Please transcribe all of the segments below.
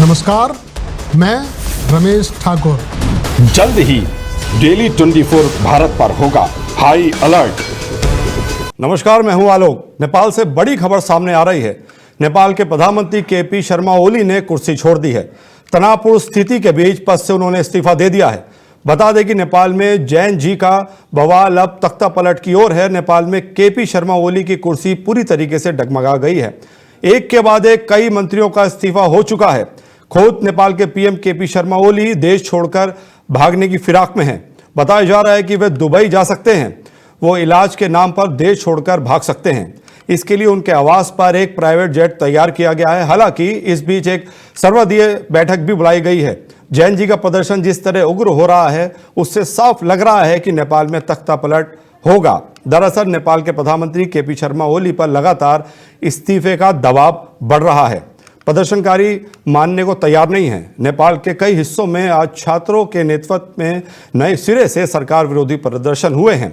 नमस्कार, मैं रमेश ठाकुर। जल्द ही डेली 24 भारत पर होगा हाई अलर्ट। नमस्कार, मैं हूं आलोक। नेपाल से बड़ी खबर सामने आ रही है। नेपाल के प्रधानमंत्री केपी शर्मा ओली ने कुर्सी छोड़ दी है। तनावपूर्ण स्थिति के बीच पद से उन्होंने इस्तीफा दे दिया है। बता दें कि नेपाल में जैन जी का बवाल अब तख्ता पलट की ओर है। नेपाल में केपी शर्मा ओली की कुर्सी पूरी तरीके से डगमगा गई है। एक के बाद एक कई मंत्रियों का इस्तीफा हो चुका है। खुद नेपाल के पीएम केपी शर्मा ओली देश छोड़कर भागने की फिराक में हैं। बताया जा रहा है कि वे दुबई जा सकते हैं। वो इलाज के नाम पर देश छोड़कर भाग सकते हैं। इसके लिए उनके आवास पर एक प्राइवेट जेट तैयार किया गया है। हालांकि इस बीच एक सर्वदलीय बैठक भी बुलाई गई है। जैन जी का प्रदर्शन जिस तरह उग्र हो रहा है, उससे साफ लग रहा है कि नेपाल में तख्ता पलट होगा। दरअसल नेपाल के प्रधानमंत्री केपी शर्मा ओली पर लगातार इस्तीफे का दबाव बढ़ रहा है। प्रदर्शनकारी मानने को तैयार नहीं है। नेपाल के कई हिस्सों में आज छात्रों के नेतृत्व में नए सिरे से सरकार विरोधी प्रदर्शन हुए हैं।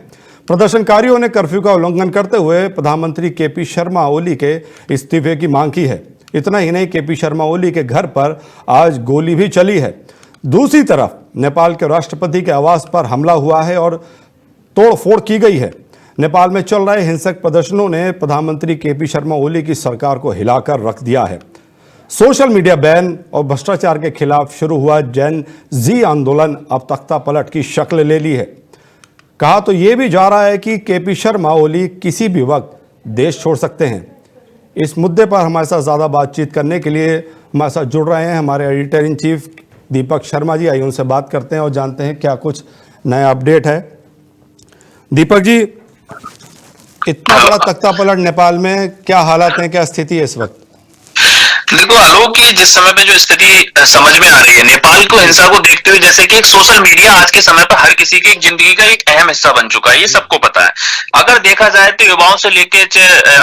प्रदर्शनकारियों ने कर्फ्यू का उल्लंघन करते हुए प्रधानमंत्री केपी शर्मा ओली के इस्तीफे की मांग की है। इतना ही नहीं, केपी शर्मा ओली के घर पर आज गोली भी चली है। दूसरी तरफ नेपाल के राष्ट्रपति के आवास पर हमला हुआ है और तोड़फोड़ की गई है। नेपाल में चल रहे हिंसक प्रदर्शनों ने प्रधानमंत्री केपी शर्मा ओली की सरकार को हिलाकर रख दिया है। सोशल मीडिया बैन और भ्रष्टाचार के खिलाफ शुरू हुआ जैन जी आंदोलन अब तख्ता पलट की शक्ल ले ली है। कहा तो यह भी जा रहा है कि केपी शर्मा ओली किसी भी वक्त देश छोड़ सकते हैं। इस मुद्दे पर हमारे साथ ज़्यादा बातचीत करने के लिए हमारे साथ जुड़ रहे हैं हमारे editor in chief Deepak Sharma ji. आइए उनसे बात करते हैं और जानते हैं क्या कुछ नया अपडेट है। दीपक जी, इतना बड़ा तख्ता पलट नेपाल में, क्या हालात हैं, क्या स्थिति है इस वक्त? देखो आलोक की जिस समय पे जो स्थिति समझ में आ रही है नेपाल को हिंसा को देखते हुए, जैसे कि एक सोशल मीडिया आज के समय पर हर किसी की जिंदगी का एक अहम हिस्सा बन चुका है, ये सबको पता है। अगर देखा जाए तो युवाओं से लेके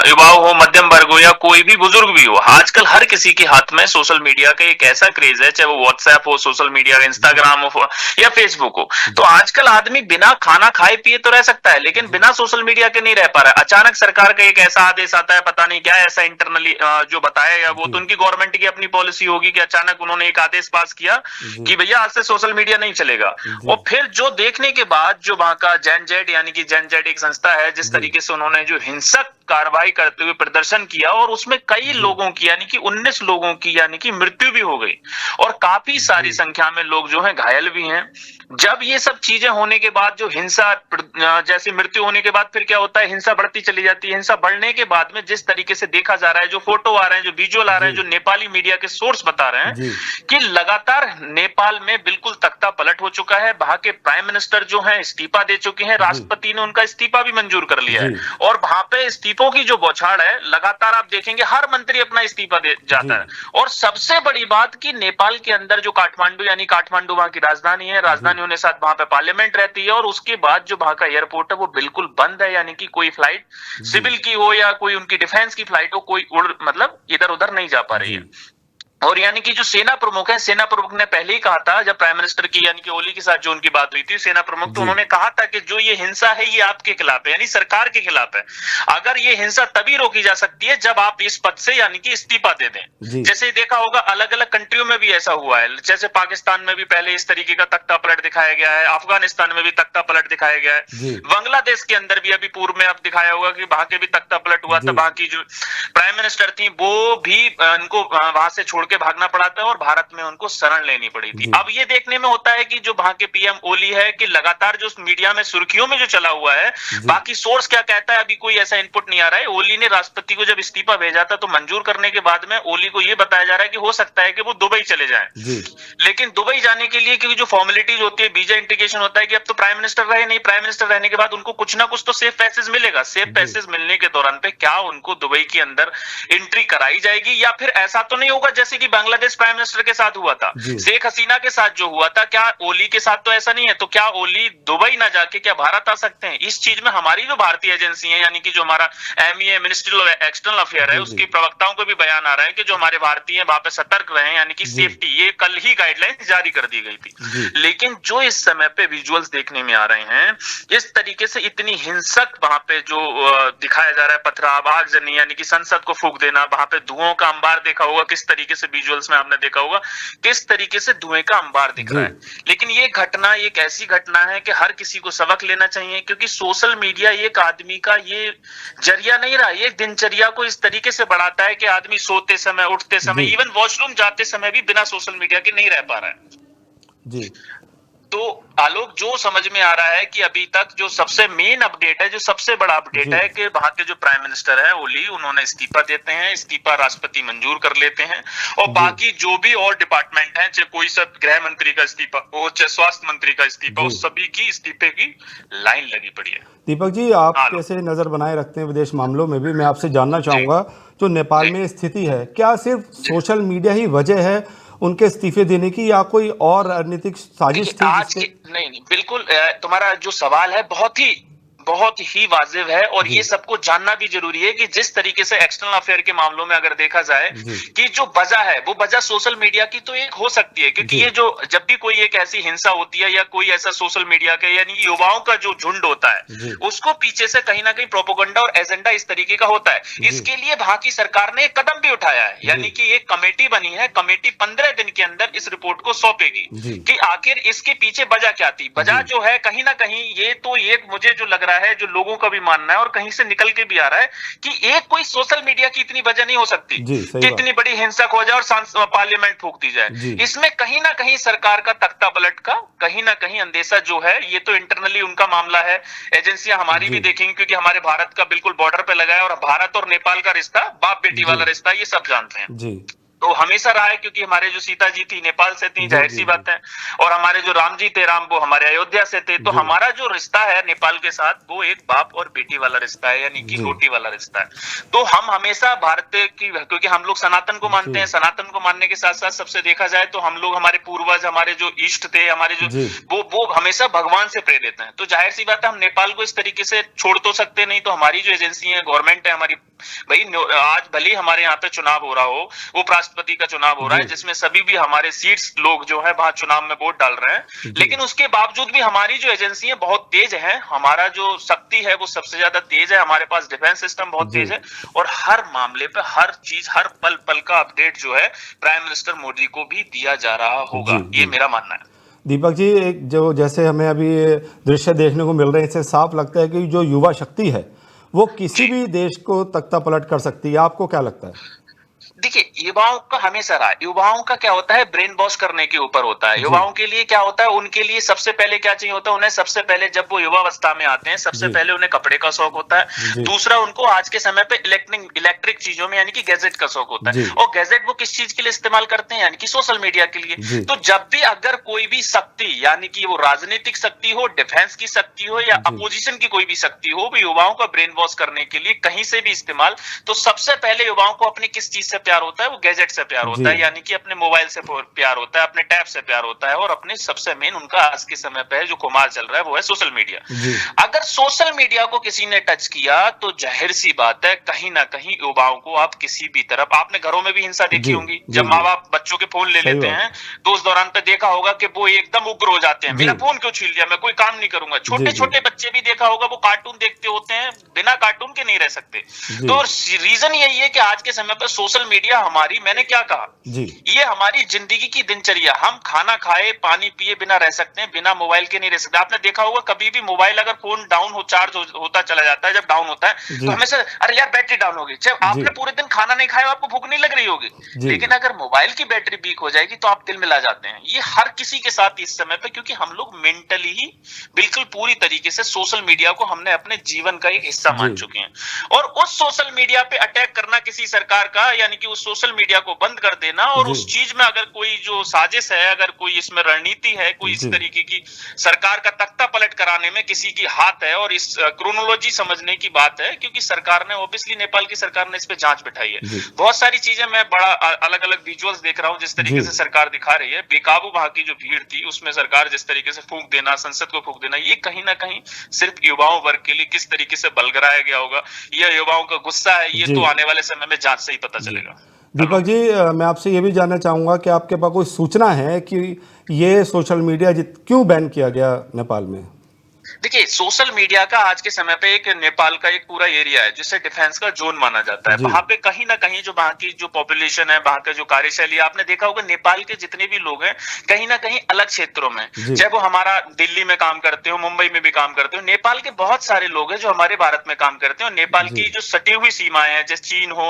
युवा हो, मध्यम वर्ग हो या कोई भी बुजुर्ग भी हो, आजकल हर किसी के हाथ में सोशल मीडिया का एक ऐसा क्रेज है, चाहे वो व्हाट्सएप हो, सोशल मीडिया, इंस्टाग्राम हो या फेसबुक हो। तो आजकल आदमी बिना खाना खाए पिए तो रह सकता है, लेकिन बिना सोशल मीडिया के नहीं रह पा रहा है। अचानक सरकार का एक ऐसा आदेश आता है, पता नहीं क्या ऐसा इंटरनली जो बताया गया, वो तो उनकी गवर्नमेंट की अपनी पॉलिसी होगी कि अचानक उन्होंने एक आदेश पास किया कि भैया आज से सोशल मीडिया नहीं चलेगा। और फिर जो देखने के बाद जो वहां का जैन जेड यानी कि जैन जेड एक संस्था है, जिस तरीके से उन्होंने जो हिंसक कार्रवाई करते हुए प्रदर्शन किया और उसमें कई लोगों की यानी कि 19 लोगों की यानी कि मृत्यु भी हो गई और काफी सारी संख्या में लोग जो हैं घायल भी हैं। जब ये सब चीजें होने के बाद जो हिंसा जैसे मृत्यु होने के बाद फिर क्या होता है, हिंसा बढ़ती चली जाती है। हिंसा बढ़ने के बाद में जिस तरीके से देखा जा रहा है, जो फोटो आ रहे हैं, जो विजुअल आ रहे हैं, जो नेपाली मीडिया के सोर्स बता रहे हैं कि लगातार नेपाल में बिल्कुल तख्ता पलट हो चुका है। वहां के प्राइम मिनिस्टर जो हैं इस्तीफा दे चुके हैं, राष्ट्रपति ने उनका इस्तीफा भी मंजूर कर लिया है और वहां पे इस्तीफों की जो बौछार है लगातार आप देखेंगे हर मंत्री अपना इस्तीफा दे जाता है। और सबसे बड़ी बात कि नेपाल के अंदर जो काठमांडू यानी काठमांडू वहां की राजधानी है, राजधानी होने साथ वहां पे पार्लियामेंट रहती है और उसके बाद जो वहां का एयरपोर्ट है वो बिल्कुल बंद है, यानी कि कोई फ्लाइट सिविल की हो या कोई उनकी डिफेंस की फ्लाइट हो, कोई मतलब इधर उधर नहीं जा पा रही है। और यानी कि जो सेना प्रमुख है, सेना प्रमुख ने पहले ही कहा था जब प्राइम मिनिस्टर की यानी कि ओली के साथ जो उनकी बात हुई थी, सेना प्रमुख, तो उन्होंने कहा था कि जो ये हिंसा है ये आपके खिलाफ है, यानी सरकार के खिलाफ है। अगर ये हिंसा तभी रोकी जा सकती है जब आप इस पद से यानी कि इस्तीफा दे दें। जैसे देखा होगा अलग अलग कंट्रियों में भी ऐसा हुआ है, जैसे पाकिस्तान में भी पहले इस तरीके का तख्ता पलट दिखाया गया है, अफगानिस्तान में भी तख्ता पलट दिखाया गया है, बांग्लादेश के अंदर भी अभी पूर्व में अब दिखाया होगा कि वहां के भी तख्ता पलट हुआ था। वहां की जो प्राइम मिनिस्टर थी वो भी उनको वहां से छोड़ के भागना पड़ा था और भारत में उनको शरण लेनी पड़ी थी। अब ये देखने में होता है कि जो वहां के पीएम ओली है कि लगातार जो मीडिया में सुर्खियों में जो चला हुआ है, बाकी सोर्स क्या कहता है अभी कोई ऐसा इनपुट नहीं आ रहा है। ओली ने राष्ट्रपति को जब इस्तीफा भेजा था तो मंजूर करने के बाद में ओली को यह बताया जा रहा है कि हो सकता है कि वो दुबई चले जाएं। लेकिन दुबई जाने के लिए क्योंकि जो फॉर्मेलिटीज होती है, वीजा इंटीग्रेशन होता है कि अब तो प्राइम मिनिस्टर रहे नहीं, प्राइम मिनिस्टर रहने के बाद उनको कुछ ना कुछ तो सेफ पैसेज मिलेगा। सेफ पैसेज मिलने के दौरान पे क्या उनको दुबई के अंदर एंट्री कराई जाएगी या फिर ऐसा तो नहीं होगा जैसे कि बांग्लादेश प्राइम मिनिस्टर के साथ हुआ था, शेख हसीना के साथ जो हुआ था, क्या ओली के साथ तो ऐसा नहीं है। तो क्या ओली दुबई ना जाके क्या भारत आ सकते हैं? इस चीज में हमारी जो भारतीय एजेंसी है यानी कि जो हमारा MEA ministry of external affair है, उसकी प्रवक्ताओं को भी बयान आ रहा है कि जो हमारे भारतीय वहां पे सतर्क रहे, यानी कि सेफ्टी, ये कल ही गाइडलाइन जारी कर दी गई थी। लेकिन जो इस समय पे विजुअल्स देखने में आ रहे हैं, इस तरीके से इतनी हिंसक वहां पे जो दिखाया जा रहा है, पथराव, आगजनी यानी कि संसद को फूंक देना, वहां पे धुओं का अंबार देखा होगा किस तरीके से से विजुअल्स में आपने देखा होगा किस तरीके से धुएं का अंबार दिख रहा है। लेकिन ये घटना एक ऐसी घटना है कि हर किसी को सबक लेना चाहिए, क्योंकि सोशल मीडिया एक आदमी का ये जरिया नहीं रहा, ये दिनचर्या को इस तरीके से बढ़ाता है कि आदमी सोते समय, उठते समय, इवन वॉशरूम जाते समय भी बिना सोशल मीडिया के नहीं रह पा रहा है जी। तो आलोक, जो समझ में आ रहा है कि अभी तक जो सबसे मेन अपडेट है, जो सबसे बड़ा अपडेट है कि वहां के जो प्राइम मिनिस्टर है ओली, उन्होंने इस्तीफा देते हैं, इस्तीफा राष्ट्रपति मंजूर कर लेते हैं, और बाकी जो भी और डिपार्टमेंट है, चाहे कोई सब गृह मंत्री का इस्तीफा हो, चाहे स्वास्थ्य मंत्री का इस्तीफा हो, सभी की इस्तीफे की लाइन लगी पड़ी है। दीपक जी, आप कैसे नजर बनाए रखते हैं विदेश मामलों में भी? मैं आपसे जानना चाहूंगा, जो नेपाल में स्थिति है, क्या सिर्फ सोशल मीडिया ही वजह है उनके इस्तीफे देने की, या कोई और राजनीतिक साजिश थी? आज की नहीं, बिल्कुल तुम्हारा जो सवाल है बहुत ही वाजिब है, और ये सबको जानना भी जरूरी है कि जिस तरीके से एक्सटर्नल अफेयर के मामलों में अगर देखा जाए कि जो वजह है वो वजह सोशल मीडिया की तो एक हो सकती है, क्योंकि ये जो जब भी कोई एक ऐसी हिंसा होती है या कोई ऐसा सोशल मीडिया का यानी युवाओं का जो झुंड होता है, उसको पीछे से कहीं ना कहीं प्रोपोगंडा और एजेंडा इस तरीके का होता है। इसके लिए वहां की सरकार ने एक कदम भी उठाया है, यानी कि एक कमेटी बनी है, कमेटी 15 दिन के अंदर इस रिपोर्ट को सौंपेगी कि आखिर इसके पीछे वजह क्या थी। वजह जो है कहीं ना कहीं ये तो एक मुझे जो लग रहा है, जो लोगों का भी मानना है और कहीं से निकल के भी आ रहा है कि एक कोई सोशल मीडिया की इतनी वजह नहीं हो सकती कि इतनी बड़ी हिंसक हो जाए और पार्लियामेंट फूंक दी जाए। इसमें कहीं ना कहीं सरकार का तख्ता पलट का कहीं ना कहीं अंदेशा जो है, ये तो इंटरनली उनका मामला है, एजेंसियां हमारी भी देखेंगी, क्योंकि हमारे भारत का बिल्कुल बॉर्डर पे लगा है, और भारत और नेपाल का रिश्ता बाप बेटी वाला रिश्ता, ये सब जानते हैं। तो हमेशा रहा है, क्योंकि हमारे जो सीता जी थी नेपाल से थी, जाहिर सी बात है, और हमारे जो राम जी थे, राम वो हमारे अयोध्या से थे, तो हमारा जो रिश्ता है नेपाल के साथ वो एक बाप और बेटी वाला रिश्ता है, यानी कि रोटी वाला रिश्ता है। तो हम हमेशा भारत की, क्योंकि हम लोग सनातन को मानते हैं, सनातन को मानने के साथ साथ सबसे देखा जाए तो हम लोग, हमारे पूर्वज, हमारे जो इष्ट थे, हमारे जो वो हमेशा भगवान से प्रेरित हैं। तो जाहिर सी बात है, हम नेपाल को इस तरीके से छोड़ तो सकते नहीं। तो हमारी जो एजेंसी है, गवर्नमेंट है हमारी, भाई आज भले ही हमारे यहाँ पे चुनाव हो रहा हो, उपराष्ट्रपति का चुनाव हो रहा है, जिसमें सभी भी हमारे सीट्स लोग जो है वहां चुनाव में वोट डाल रहे हैं, लेकिन उसके बावजूद भी हमारी जो एजेंसी है बहुत तेज है, हमारा जो शक्ति है वो सबसे ज्यादा तेज है, हमारे पास डिफेंस सिस्टम बहुत तेज है, और हर मामले पे हर चीज, हर पल पल का अपडेट जो है प्राइम मिनिस्टर मोदी को भी दिया जा रहा होगा, ये मेरा मानना है। दीपक जी, एक जो जैसे हमें अभी दृश्य देखने को मिल रहे हैं, इससे साफ लगता है कि जो युवा शक्ति है वो किसी भी देश को तख्ता पलट कर सकती है। आपको क्या लगता है? देखिए, युवाओं का हमेशा रहा, युवाओं का क्या होता है, ब्रेन वॉश करने के ऊपर होता है। युवाओं के लिए क्या होता है, उनके लिए सबसे पहले क्या चाहिए होता है, उन्हें सबसे पहले जब वो युवावस्था में आते हैं, सबसे पहले उन्हें कपड़े का शौक होता है। दूसरा, उनको आज के समय पे इलेक्ट्रिक चीजों में यानी कि गैजेट का शौक होता है, और गैजेट वो किस चीज के लिए इस्तेमाल करते हैं, यानी कि सोशल मीडिया के लिए। तो जब भी अगर कोई भी शक्ति, यानी कि वो राजनीतिक शक्ति हो, डिफेंस की शक्ति हो, या अपोजिशन की कोई भी शक्ति हो, वो युवाओं का ब्रेन वॉश करने के लिए कहीं से भी इस्तेमाल, तो सबसे पहले युवाओं को अपने किस चीज से प्यार होता है, वो गैजेट से प्यार होता है, यानी कि अपने मोबाइल से प्यार होता है, अपने टैब से प्यार होता है, और अपने सबसे मेन उनका आज के समय पे जो खुमार चल रहा है वो है सोशल मीडिया। अगर सोशल मीडिया को किसी ने टच किया तो जाहिर सी बात है, कहीं ना कहीं युवाओं को आप किसी भी तरफ, आपने घरों में भी हिंसा देखी होंगी, जब माँ बाप बच्चों के फोन ले लेते हैं तो उस दौरान पे देखा होगा कि वो एकदम उग्र हो जाते हैं, मेरा फोन क्यों छीन लिया, मैं कोई काम नहीं करूंगा। छोटे छोटे बच्चे भी देखा होगा, वो कार्टून देखते होते हैं, बिना कार्टून के नहीं रह सकते। तो रीजन यही है कि आज के समय पर सोशल मीडिया हमारी, मैंने क्या कहा, ये हमारी जिंदगी की दिनचर्या, हम खाना खाए, पानी पिए बिना रह सकते हैं, बिना मोबाइल के नहीं रह सकते। आपने देखा होगा कभी भी मोबाइल अगर फोन डाउन हो, चार्ज होता चला जाता है, जब डाउन होता है तो हमेशा अरे यार बैटरी डाउन होगी, चाहे आपने पूरे दिन खाना नहीं खाया, आपको भूख नहीं लग रही होगी, लेकिन अगर मोबाइल की बैटरी वीक हो जाएगी तो आप दिल मिला जाते हैं। ये हर किसी के साथ इस समय पे, क्योंकि हम लोग मेंटली ही बिल्कुल पूरी तरीके से सोशल मीडिया को हमने अपने जीवन का एक हिस्सा मान चुके हैं, और उस सोशल मीडिया पे अटैक करना किसी सरकार का, यानी कि उस सोशल मीडिया को बंद कर देना, और उस चीज में अगर कोई जो साजिश है, अगर कोई इसमें रणनीति है, कोई इस तरीके की सरकार का तख्ता पलट कराने में किसी की हाथ है, और इस क्रोनोलॉजी समझने की बात है, क्योंकि सरकार ने ऑब्वियसली, नेपाल की सरकार ने इस पे जांच बिठाई है। बहुत सारी चीजें मैं बड़ा अलग अलग विजुअल्स देख रहा हूं, जिस तरीके से सरकार दिखा रही है, बेकाबू वहां की जो भीड़ थी उसमें सरकार जिस तरीके से फूंक देना, संसद को फूंक देना, ये कहीं ना कहीं सिर्फ युवाओं वर्ग के लिए किस तरीके से बलगराया गया होगा, यह युवाओं का गुस्सा है, ये तो आने वाले समय में जांच से ही पता चलेगा। दीपक जी, मैं आपसे ये भी जानना चाहूँगा कि आपके पास कोई सूचना है कि ये सोशल मीडिया क्यों बैन किया गया नेपाल में? देखिए, सोशल मीडिया का आज के समय पे एक नेपाल का एक पूरा एरिया है जिसे डिफेंस का जोन माना जाता है। जी। वहां पे कहीं ना कहीं जो वहां की जो पॉपुलेशन है, वहां का जो कार्यशैली है, आपने देखा होगा नेपाल के जितने भी लोग हैं कहीं ना कहीं अलग क्षेत्रों में, जी। चाहे वो हमारा दिल्ली में काम करते हो, मुंबई में भी काम करते हो, नेपाल के बहुत सारे लोग हैं जो हमारे भारत में काम करते हैं। और नेपाल जी। की जो सटी हुई सीमाएं हैं, जैसे चीन हो,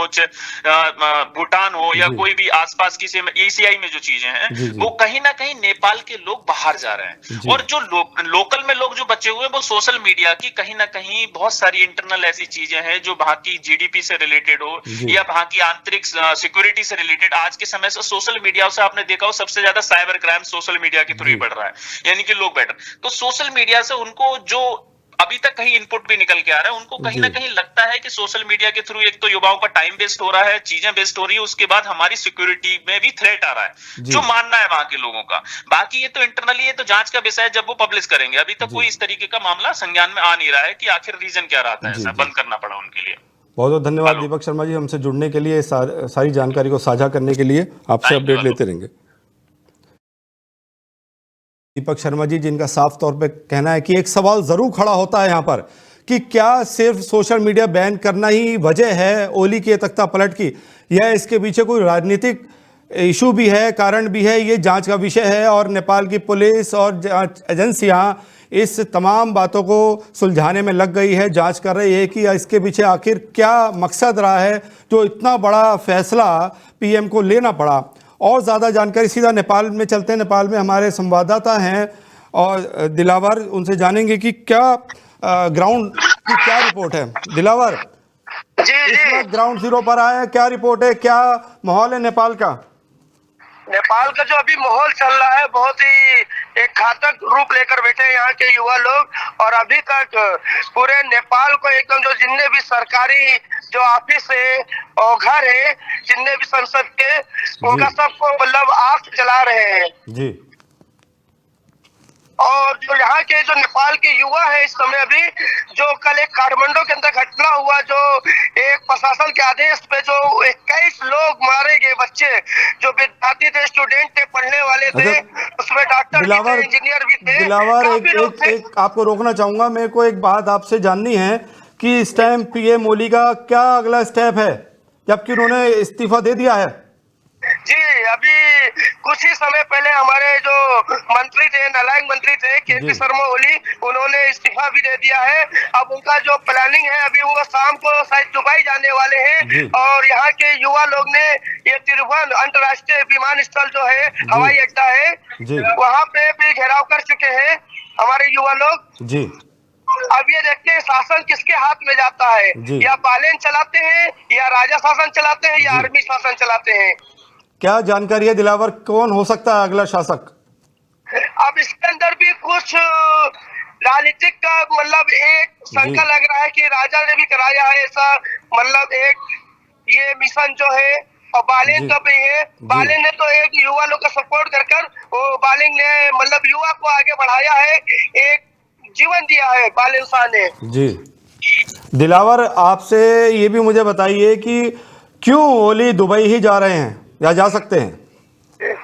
भूटान हो, या जी। कोई भी आसपास की एशियाई में जो चीजें हैं, जी, जी। वो कहीं ना कहीं नेपाल के लोग बाहर जा रहे हैं। जी। और जो लोकल में लोग जो बचे हुए हैं, वो सोशल मीडिया की कहीं ना कहीं बहुत सारी इंटरनल ऐसी चीजें हैं जो वहां की जीडीपी से रिलेटेड हो, जी। या वहां की आंतरिक सिक्योरिटी से रिलेटेड। आज के समय से सोशल मीडिया से आपने देखा हो, सबसे ज्यादा साइबर क्राइम सोशल मीडिया के थ्रू ही जी। बढ़ रहा है, यानी कि लोग बेटर। तो सोशल मीडिया से उनको जो अभी तक कहीं इनपुट भी निकल के आ रहा है, उनको कहीं जी। ना कहीं लगता है कि सोशल मीडिया के थ्रू एक तो युवाओं का टाइम वेस्ट हो रहा है, चीजें वेस्ट हो रही है, उसके बाद हमारी सिक्योरिटी में भी थ्रेट आ रहा है, जी। जो मानना है वहां के लोगों का। बाकी ये तो इंटरनली, ये तो जांच का विषय है, जब वो पब्लिश करेंगे। अभी तक जी। कोई इस तरीके का मामला संज्ञान में आ नहीं रहा है कि आखिर रीजन क्या रहा था जी, ऐसा जी। बंद करना पड़ा उनके लिए। बहुत बहुत धन्यवाद हेलो। दीपक शर्मा जी, हमसे जुड़ने के लिए, सारी जानकारी को साझा करने के लिए। आपसे Thank you, अपडेट हेलो। लेते रहेंगे। दीपक शर्मा जी, जिनका साफ तौर पे कहना है कि एक सवाल जरूर खड़ा होता है यहाँ पर कि क्या सिर्फ सोशल मीडिया बैन करना ही वजह है ओली के तख्ता पलट की, या इसके पीछे कोई राजनीतिक इशू भी है, कारण भी है। ये जांच का विषय है और नेपाल की पुलिस और जांच एजेंसियां इस तमाम बातों को सुलझाने में लग गई है, जांच कर रही है कि इसके पीछे आखिर क्या मकसद रहा है जो इतना बड़ा फैसला पीएम को लेना पड़ा। और ज़्यादा जानकारी सीधा नेपाल में चलते हैं। नेपाल में हमारे संवाददाता हैं और दिलावर, उनसे जानेंगे कि क्या ग्राउंड की क्या रिपोर्ट है। दिलावर, जी इस जी, वक्त ग्राउंड जीरो पर आए हैं, क्या रिपोर्ट है, क्या माहौल है नेपाल का? नेपाल का जो अभी माहौल चल रहा है बहुत ही एक घातक रूप लेकर बैठे हैं यहाँ के युवा लोग। और अभी तक पूरे नेपाल को एकदम जो जितने भी सरकारी जो ऑफिस है और घर है, जितने भी संसद के, उनका सबको मतलब आग जला रहे हैं। जी। और जो यहाँ के जो नेपाल के युवा है इस समय, अभी जो कल एक काठमांडू के अंदर घटना हुआ, जो एक प्रशासन के आदेश पे जो 21 लोग मारे गए, बच्चे जो विद्यार्थी थे, स्टूडेंट थे, पढ़ने वाले थे, उसमें डॉक्टर भी थे, इंजीनियर भी थे, दिलावर, काफी लोग थे। एक आपको रोकना चाहूंगा। मेरे को एक बात आपसे जाननी है कि इस टाइम पीएम ओली का क्या अगला स्टेप है, जबकि उन्होंने इस्तीफा दे दिया है? जी, अभी कुछ ही समय पहले हमारे जो मंत्री थे, नालायक मंत्री थे केपी शर्मा ओली, उन्होंने इस्तीफा भी दे दिया है। अब उनका जो प्लानिंग है, अभी वो शाम को शायद दुबई जाने वाले हैं। और यहाँ के युवा लोग ने ये तिरुवन अंतर्राष्ट्रीय विमानस्थल जो है, हवाई अड्डा है, वहाँ पे भी घेराव कर चुके हैं हमारे युवा लोग। जी। अब ये देखते हैं शासन किसके हाथ में जाता है, या बालेन चलाते हैं, या राजा शासन चलाते हैं, या आर्मी शासन चलाते हैं। क्या जानकारी है दिलावर, कौन हो सकता है अगला शासक? अब इसके अंदर भी कुछ राजनीतिक का मतलब एक शंका लग रहा है कि राजा ने भी कराया है ऐसा, मतलब एक ये मिशन जो है। और बालेन का भी है, बालेन ने तो एक युवा लोग का सपोर्ट कर वो बालेन ने मतलब युवा को आगे बढ़ाया है, एक जीवन दिया है बालेन शाह ने। जी दिलावर, आपसे ये भी मुझे बताइए कि क्यों ओली दुबई ही जा रहे हैं या जा सकते हैं?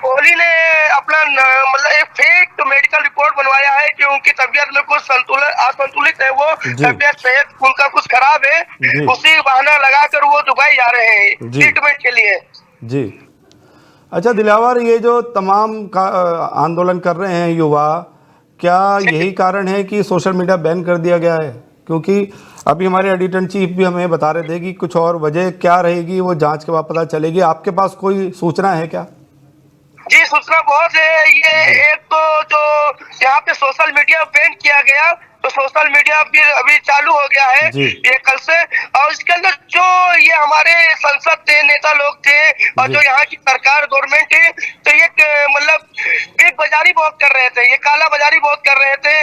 ओली ने अपना मतलब एक फेक मेडिकल रिपोर्ट बनवाया है कि उनकी तबीयत में कुछ असंतुलित है, वो तबीयत सेहत उनका कुछ खराब है, उसी बहाना लगाकर वो दुबई जा रहे हैं ट्रीटमेंट के लिए। जी। अच्छा दिलावर, ये जो तमाम आंदोलन कर रहे हैं युवा, क्या यही कारण है कि सोशल मीडिया बैन कर दिया गया है? क्योंकि अभी हमारे एडिटर इन चीफ भी हमें बता रहे थे कि कुछ और वजह क्या रहेगी, वो जांच के बाद पता चलेगी। आपके पास कोई सूचना है क्या? जी, सूचना बहुत है। ये एक तो जो यहाँ पे सोशल मीडिया बैन किया गया, तो सोशल मीडिया भी अभी चालू हो गया है ये कल से। और इसके अंदर जो ये हमारे संसद थे, नेता लोग थे, और जो यहाँ की सरकार गवर्नमेंट है, तो ये मतलब बिग बाजारी बहुत कर रहे थे, ये काला बाजारी बहुत कर रहे थे,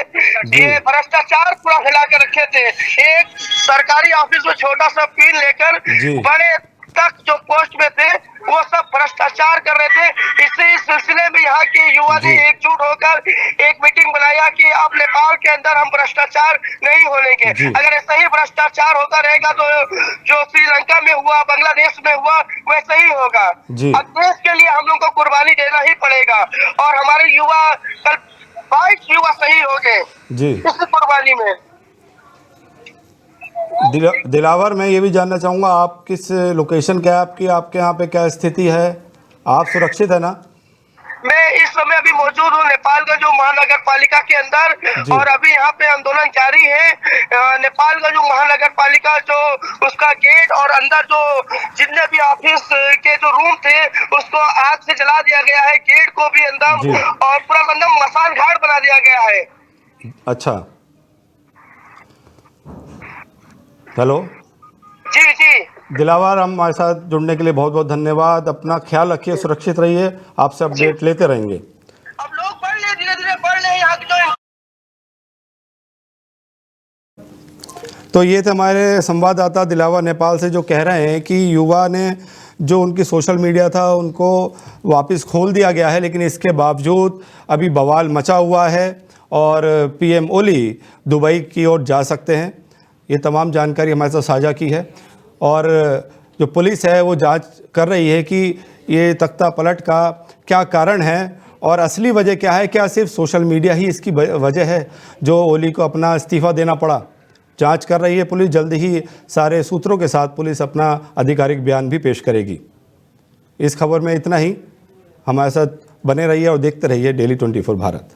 ये भ्रष्टाचार पूरा फैला के रखे थे। एक सरकारी ऑफिस में छोटा सा पिन लेकर बड़े तक जो पोस्ट में थे, वो सब भ्रष्टाचार कर रहे थे। इसी सिलसिले में यहाँ के युवा ने एकजुट होकर एक मीटिंग बनाया कि अब नेपाल के अंदर हम भ्रष्टाचार नहीं होने के। अगर ऐसा ही भ्रष्टाचार होता रहेगा तो जो श्रीलंका में हुआ, बांग्लादेश में हुआ, वैसा ही होगा। अब देश के लिए हम लोग को कुर्बानी देना ही पड़ेगा। और हमारे युवा कल 22 युवा शहीद हो गए जी। इस कुर्बानी में। दिलावर, मैं ये भी जानना चाहूँगा, आप किस लोकेशन क्या है आपकी, आपके यहाँ पे क्या स्थिति है, आप सुरक्षित है ना? मैं इस समय अभी मौजूद हूँ नेपालगंज महानगर पालिका के अंदर, और अभी यहाँ पे आंदोलन जारी है। नेपालगंज महानगर पालिका जो उसका गेट और अंदर जो जितने भी ऑफिस के जो रूम थे उसको आग से जला दिया गया है, गेट को भी अंदर, और पूरा अंदर मसान घाट बना दिया गया है। अच्छा, हेलो जी जी दिलावर, हम हमारे साथ जुड़ने के लिए बहुत बहुत धन्यवाद। अपना ख्याल रखिए, सुरक्षित रहिए, आपसे अपडेट लेते रहेंगे। अब लोग बढ़ रहे, धीरे धीरे बढ़ रहे यहाँ जो। तो ये थे हमारे संवाददाता दिलावर नेपाल से, जो कह रहे हैं कि युवा ने जो उनकी सोशल मीडिया था उनको वापस खोल दिया गया है, लेकिन इसके बावजूद अभी बवाल मचा हुआ है और पीएम ओली दुबई की ओर जा सकते हैं। ये तमाम जानकारी हमारे साथ साझा की है, और जो पुलिस है वो जांच कर रही है कि ये तख्ता पलट का क्या कारण है और असली वजह क्या है। क्या सिर्फ सोशल मीडिया ही इसकी वजह है जो ओली को अपना इस्तीफ़ा देना पड़ा? जांच कर रही है पुलिस, जल्द ही सारे सूत्रों के साथ पुलिस अपना आधिकारिक बयान भी पेश करेगी। इस खबर में इतना ही। हमारे साथ बने रहिए और देखते रहिए डेली 24 भारत।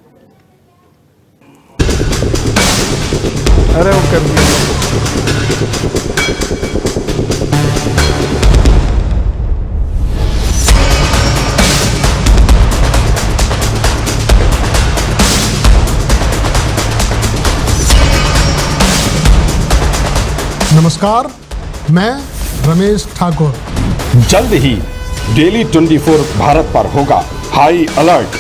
अरे वो कर दिया। नमस्कार, मैं रमेश ठाकुर। जल्द ही डेली 24 भारत पर होगा हाई अलर्ट।